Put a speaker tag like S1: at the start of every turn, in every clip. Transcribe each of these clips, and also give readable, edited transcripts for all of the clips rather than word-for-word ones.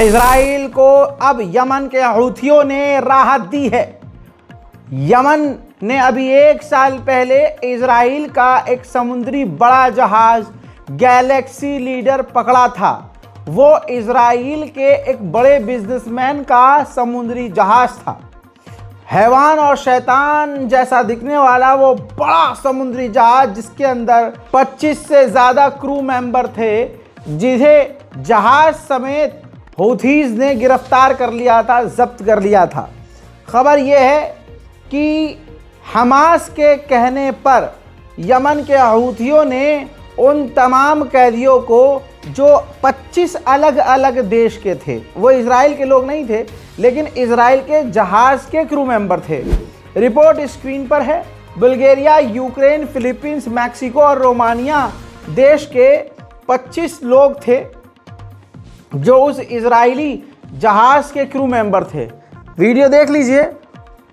S1: Israel को अब Yemen के हूथियों ने राहत दी है। यमन ने अभी 1 साल पहले इजराइल का एक समुद्री बड़ा जहाज गैलेक्सी लीडर पकड़ा था। वो इजराइल के एक बड़े बिजनेसमैन का समुद्री जहाज था। हैवान और शैतान जैसा दिखने वाला वो बड़ा समुद्री जहाज, जिसके अंदर 25 से ज़्यादा क्रू मेंबर थे, जिन्हें जहाज समेत हूथीज़ ने गिरफ्तार कर लिया था, जब्त कर लिया था। खबर यह है कि हमास के कहने पर यमन के हूथियों ने उन तमाम कैदियों को, जो 25 अलग अलग देश के थे, वो इजराइल के लोग नहीं थे लेकिन इजराइल के जहाज़ के क्रू मेंबर थे। रिपोर्ट स्क्रीन पर है। बुल्गारिया, यूक्रेन, फिलीपींस, मैक्सिको और रोमानिया देश के 25 लोग थे जो उस इजरायली जहाज़ के क्रू मेंबर थे। वीडियो देख लीजिए।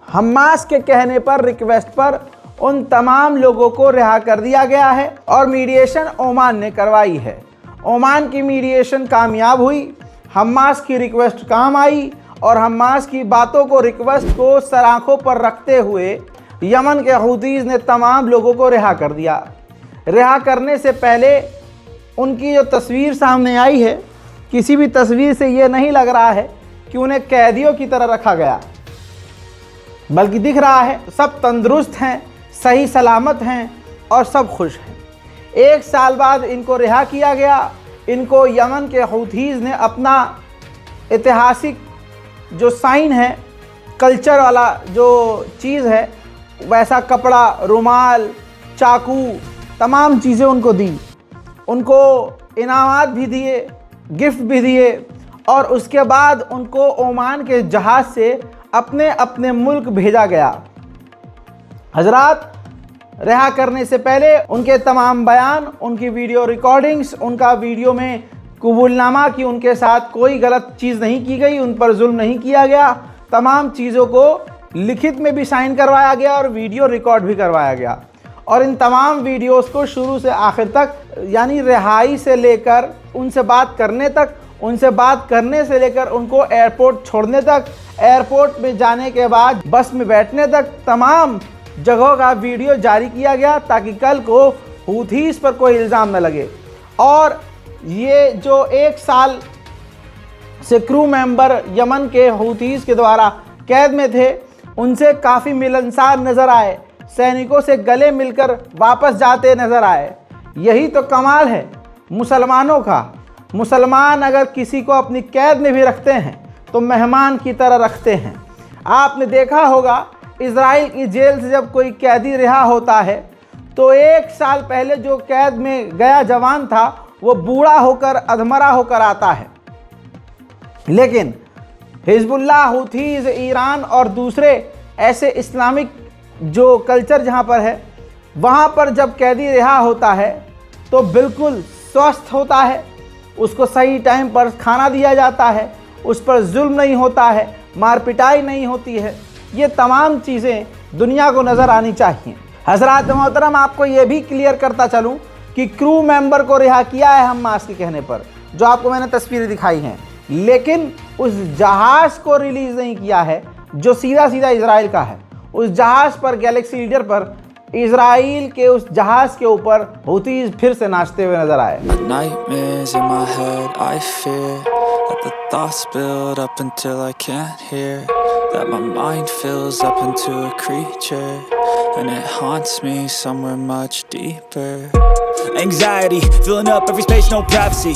S1: हमास के कहने पर, रिक्वेस्ट पर उन तमाम लोगों को रिहा कर दिया गया है और मीडिएशन ओमान ने करवाई है। ओमान की मीडिएशन कामयाब हुई, हमास की रिक्वेस्ट काम आई और हमास की बातों को, रिक्वेस्ट को सराखों पर रखते हुए यमन के हूथीज़ ने तमाम लोगों को रिहा कर दिया। रिहा करने से पहले उनकी जो तस्वीर सामने आई है, किसी भी तस्वीर से ये नहीं लग रहा है कि उन्हें कैदियों की तरह रखा गया, बल्कि दिख रहा है सब तंदुरुस्त हैं, सही सलामत हैं और सब खुश हैं। 1 साल बाद इनको रिहा किया गया। इनको यमन के हूथीज़ ने अपना ऐतिहासिक जो साइन है, कल्चर वाला जो चीज़ है, वैसा कपड़ा, रुमाल, चाकू, तमाम चीज़ें उनको दी। उनको इनामात भी दिए, गिफ्ट भी दिए और उसके बाद उनको ओमान के जहाज़ से अपने अपने मुल्क भेजा गया। हजरात, रिहा करने से पहले उनके तमाम बयान, उनकी वीडियो रिकॉर्डिंग्स, उनका वीडियो में कबूलनामा कि उनके साथ कोई गलत चीज़ नहीं की गई, उन पर जुल्म नहीं किया गया, तमाम चीज़ों को लिखित में भी साइन करवाया गया और वीडियो रिकॉर्ड भी करवाया गया। और इन तमाम वीडियोस को शुरू से आखिर तक, यानी रिहाई से लेकर उनसे बात करने तक, उनसे बात करने से लेकर उनको एयरपोर्ट छोड़ने तक, एयरपोर्ट में जाने के बाद बस में बैठने तक, तमाम जगहों का वीडियो जारी किया गया ताकि कल को हूथीज़ पर कोई इल्ज़ाम न लगे। और ये जो 1 साल से क्रू मेंबर यमन के हूथीज़ के द्वारा कैद में थे, उनसे काफ़ी मिलनसार नज़र आए, सैनिकों से गले मिलकर वापस जाते नज़र आए। यही तो कमाल है मुसलमानों का। मुसलमान अगर किसी को अपनी कैद में भी रखते हैं तो मेहमान की तरह रखते हैं। आपने देखा होगा इजराइल की जेल से जब कोई कैदी रिहा होता है तो 1 साल पहले जो कैद में गया जवान था वो बूढ़ा होकर, अधमरा होकर आता है। लेकिन हिजबुल्लाह, हूथीज़, ईरान और दूसरे ऐसे इस्लामिक जो कल्चर जहाँ पर है, वहाँ पर जब कैदी रिहा होता है तो बिल्कुल स्वस्थ होता है, उसको सही टाइम पर खाना दिया जाता है, उस पर जुल्म नहीं होता है, मार पिटाई नहीं होती है। ये तमाम चीज़ें दुनिया को नज़र आनी चाहिए। हज़रात मोहतरम, आपको ये भी क्लियर करता चलूँ कि क्रू मेंबर को रिहा किया है हमास के कहने पर, जो आपको मैंने तस्वीरें दिखाई हैं, लेकिन उस जहाज़ को रिलीज़ नहीं किया है जो सीधा सीधा इजराइल का है। उस जहाज़ पर, गैलेक्सी लीडर पर, इजराइल के उस जहाज़ के ऊपर हूथीज़ फिर से नाचते हुए नजर आए।
S2: Nightmares in my head, I fear that the thoughts build up until I can't hear, that my mind fills up into a creature and it haunts me somewhere much deeper. Anxiety filling up every space, no privacy,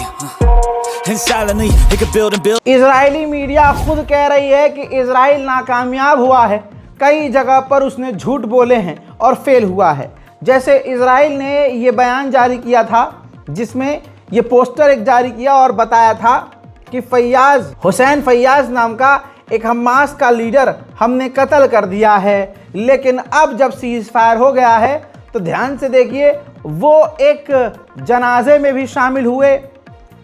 S2: and silently it could build and build.
S1: Israeli media खुद कह रही है कि Israel नाकामयाब हुआ है, कई जगह पर उसने झूठ बोले हैं और फेल हुआ है। जैसे इजराइल ने ये बयान जारी किया था जिसमें ये पोस्टर एक जारी किया और बताया था कि हुसैन फैयाज नाम का एक हमास का लीडर हमने कत्ल कर दिया है। लेकिन अब जब सीज़ फायर हो गया है तो ध्यान से देखिए, वो एक जनाजे में भी शामिल हुए।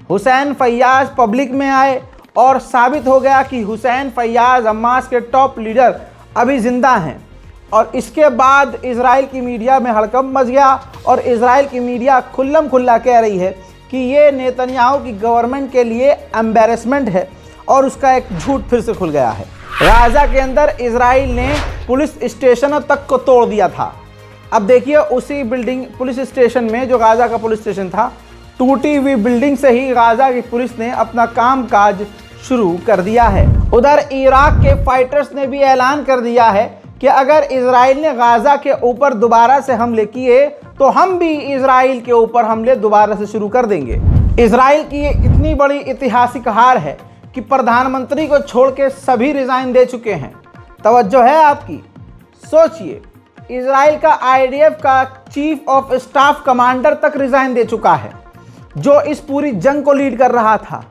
S1: हुसैन फैयाज पब्लिक में आए और साबित हो गया कि हुसैन फैयाज हमास के टॉप लीडर अभी ज़िंदा हैं। और इसके बाद इजराइल की मीडिया में हड़कंप मच गया और इजराइल की मीडिया खुल्लम खुल्ला कह रही है कि ये नेतन्याहू की गवर्नमेंट के लिए एम्बैरेसमेंट है और उसका एक झूठ फिर से खुल गया है। गाजा के अंदर इजराइल ने पुलिस स्टेशनों तक को तोड़ दिया था। अब देखिए उसी बिल्डिंग पुलिस स्टेशन में, जो गाजा का पुलिस स्टेशन था, टूटी हुई बिल्डिंग से ही गाजा की पुलिस ने अपना कामकाज शुरू कर दिया है। उधर इराक के फाइटर्स ने भी ऐलान कर दिया है कि अगर इजराइल ने गाजा के ऊपर दोबारा से हमले किए तो हम भी इजराइल के ऊपर हमले दोबारा से शुरू कर देंगे। इजराइल की ये इतनी बड़ी ऐतिहासिक हार है कि प्रधानमंत्री को छोड़ के सभी रिजाइन दे चुके हैं। तवज्जो है आपकी? सोचिए, इजराइल का आईडीएफ का चीफ ऑफ स्टाफ कमांडर तक रिजाइन दे चुका है, जो इस पूरी जंग को लीड कर रहा था।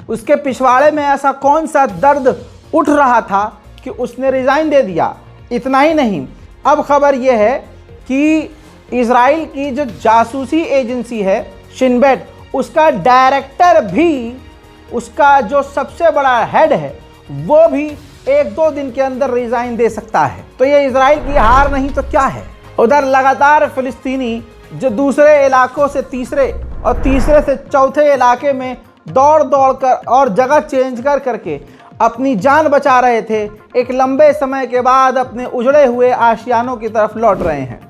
S1: उसके पिछवाड़े में ऐसा कौन सा दर्द उठ रहा था कि उसने रिजाइन दे दिया। इतना ही नहीं, अब खबर यह है कि इजराइल की जो जासूसी एजेंसी है शिन बेट, उसका डायरेक्टर भी, उसका जो सबसे बड़ा हेड है, वो भी 1-2 दिन के अंदर रिजाइन दे सकता है। तो ये इजराइल की हार नहीं तो क्या है। उधर लगातार फिलिस्तीनी जो दूसरे इलाकों से तीसरे और तीसरे से चौथे इलाके में दौड़ दौड़ कर और जगह चेंज कर करके अपनी जान बचा रहे थे, एक लंबे समय के बाद अपने उजड़े हुए आशियानों की तरफ लौट रहे हैं।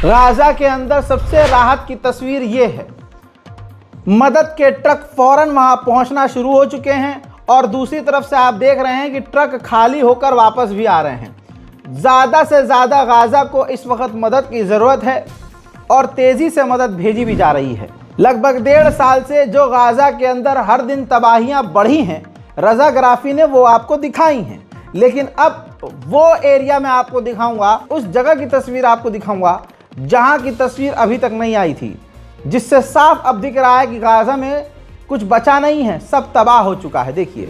S1: गाजा के अंदर सबसे राहत की तस्वीर ये है, मदद के ट्रक फौरन वहां पहुंचना शुरू हो चुके हैं और दूसरी तरफ से आप देख रहे हैं कि ट्रक खाली होकर वापस भी आ रहे हैं। ज़्यादा से ज़्यादा गाजा को इस वक्त मदद की ज़रूरत है और तेज़ी से मदद भेजी भी जा रही है। लगभग 1.5 साल से जो गाजा के अंदर हर दिन तबाहियां बढ़ी हैं, रज़ा गराफी ने वो आपको दिखाई हैं, लेकिन अब वो एरिया में आपको दिखाऊंगा, उस जगह की तस्वीर आपको दिखाऊंगा जहां की तस्वीर अभी तक नहीं आई थी, जिससे साफ अब दिख रहा है कि गाजा में कुछ बचा नहीं है, सब तबाह हो चुका है। देखिए,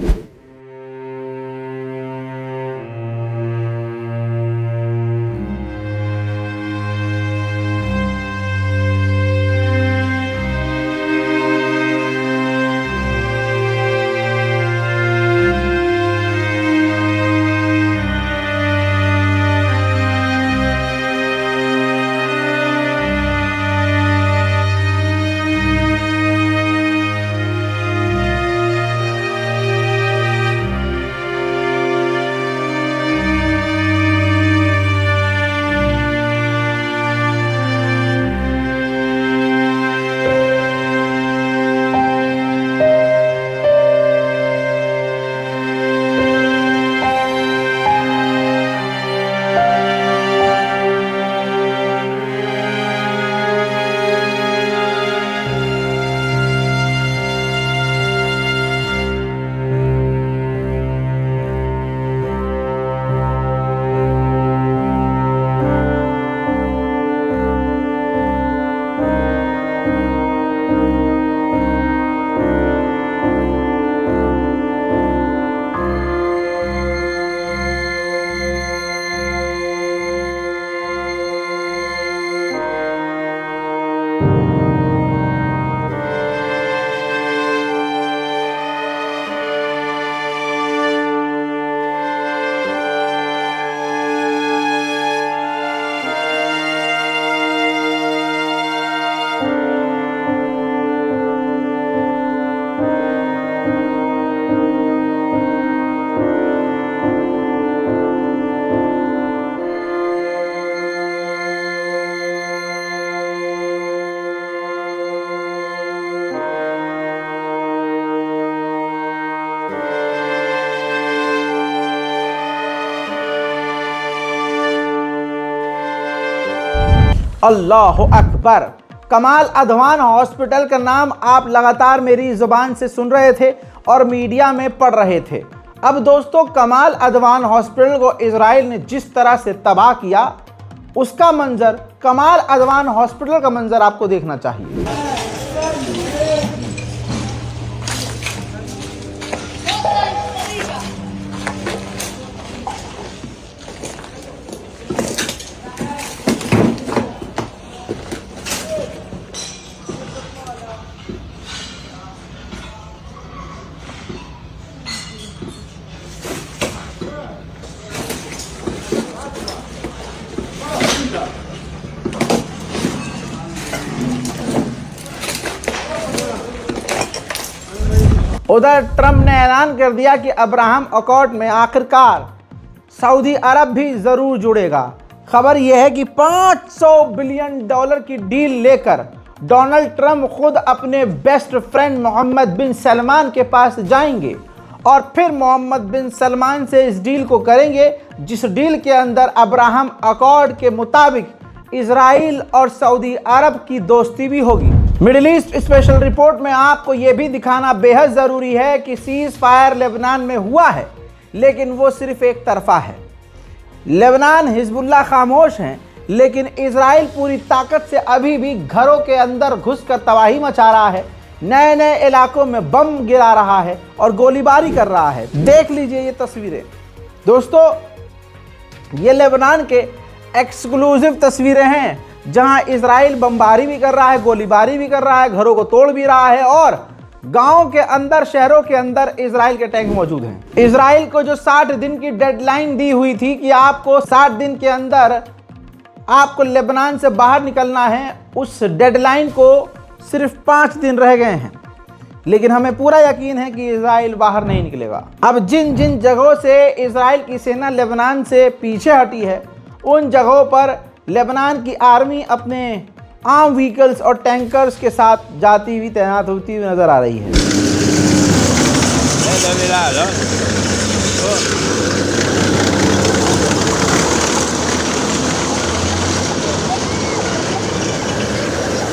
S1: अल्लाह अकबर। कमाल अदवान हॉस्पिटल का नाम आप लगातार मेरी जुबान से सुन रहे थे और मीडिया में पढ़ रहे थे। अब दोस्तों, कमाल अदवान हॉस्पिटल को इजराइल ने जिस तरह से तबाह किया, उसका मंजर, कमाल अदवान हॉस्पिटल का मंजर आपको देखना चाहिए। उधर ट्रंप ने ऐलान कर दिया कि अब्राहम अकॉर्ड में आखिरकार सऊदी अरब भी जरूर जुड़ेगा। खबर यह है कि $500 बिलियन की डील लेकर डोनाल्ड ट्रंप खुद अपने बेस्ट फ्रेंड मोहम्मद बिन सलमान के पास जाएंगे और फिर मोहम्मद बिन सलमान से इस डील को करेंगे, जिस डील के अंदर अब्राहम अकॉर्ड के मुताबिक इजराइल और सऊदी अरब की दोस्ती भी होगी। मिडिल ईस्ट स्पेशल रिपोर्ट में आपको यह भी दिखाना बेहद ज़रूरी है कि सीज फायर लेबनान में हुआ है, लेकिन वो सिर्फ एक तरफा है। लेबनान हिजबुल्लाह खामोश हैं, लेकिन इजराइल पूरी ताकत से अभी भी घरों के अंदर घुसकर तबाही मचा रहा है, नए नए इलाकों में बम गिरा रहा है और गोलीबारी कर रहा है। देख लीजिए ये तस्वीरें दोस्तों, ये लेबनान के एक्सक्लूसिव तस्वीरें हैं जहां इजराइल बमबारी भी कर रहा है, गोलीबारी भी कर रहा है, घरों को तोड़ भी रहा है और गांव के अंदर, शहरों के अंदर इजराइल के टैंक मौजूद हैं। इजराइल को जो 60 दिन की डेडलाइन दी हुई थी कि आपको 60 दिन के अंदर आपको लेबनान से बाहर निकलना है, उस डेडलाइन को सिर्फ 5 दिन रह गए हैं, लेकिन हमें पूरा यकीन है कि इजराइल बाहर नहीं निकलेगा। अब जिन जिन जगहों से इजराइल की सेना लेबनान से पीछे हटी है, उन जगहों पर लेबनान की आर्मी अपने आर्म व्हीकल्स और टैंकर्स के साथ जाती हुई, तैनात होती हुई नजर आ रही है।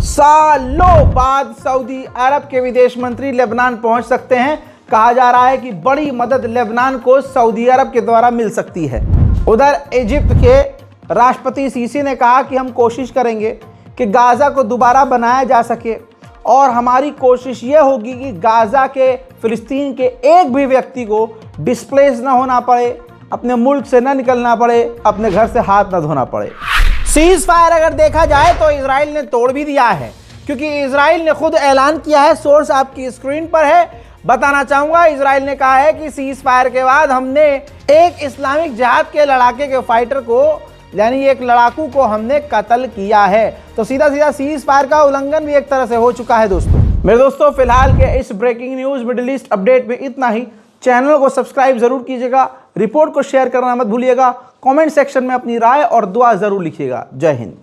S1: सालों बाद सऊदी अरब के विदेश मंत्री लेबनान पहुंच सकते हैं। कहा जा रहा है कि बड़ी मदद लेबनान को सऊदी अरब के द्वारा मिल सकती है। उधर इजिप्ट के राष्ट्रपति सीसी ने कहा कि हम कोशिश करेंगे कि गाज़ा को दोबारा बनाया जा सके और हमारी कोशिश ये होगी कि गाज़ा के, फिलिस्तीन के एक भी व्यक्ति को डिस्प्लेस ना होना पड़े, अपने मुल्क से ना निकलना पड़े, अपने घर से हाथ ना धोना पड़े। सीज फायर अगर देखा जाए तो इजराइल ने तोड़ भी दिया है, क्योंकि इजराइल ने खुद ऐलान किया है, सोर्स आपकी स्क्रीन पर है। बताना चाहूंगा, इजराइल ने कहा है कि सीज फायर के बाद हमने एक इस्लामिक जिहाद के लड़ाके के फाइटर को, यानी एक लड़ाकू को हमने कत्ल किया है। तो सीधा सीधा सीज फायर का उल्लंघन भी एक तरह से हो चुका है। दोस्तों, मेरे दोस्तों, फिलहाल के इस breaking news Middle East update में इतना ही। चैनल को सब्सक्राइब जरूर कीजिएगा, रिपोर्ट को शेयर करना मत भूलिएगा, कमेंट सेक्शन में अपनी राय और दुआ जरूर लिखिएगा। जय हिंद।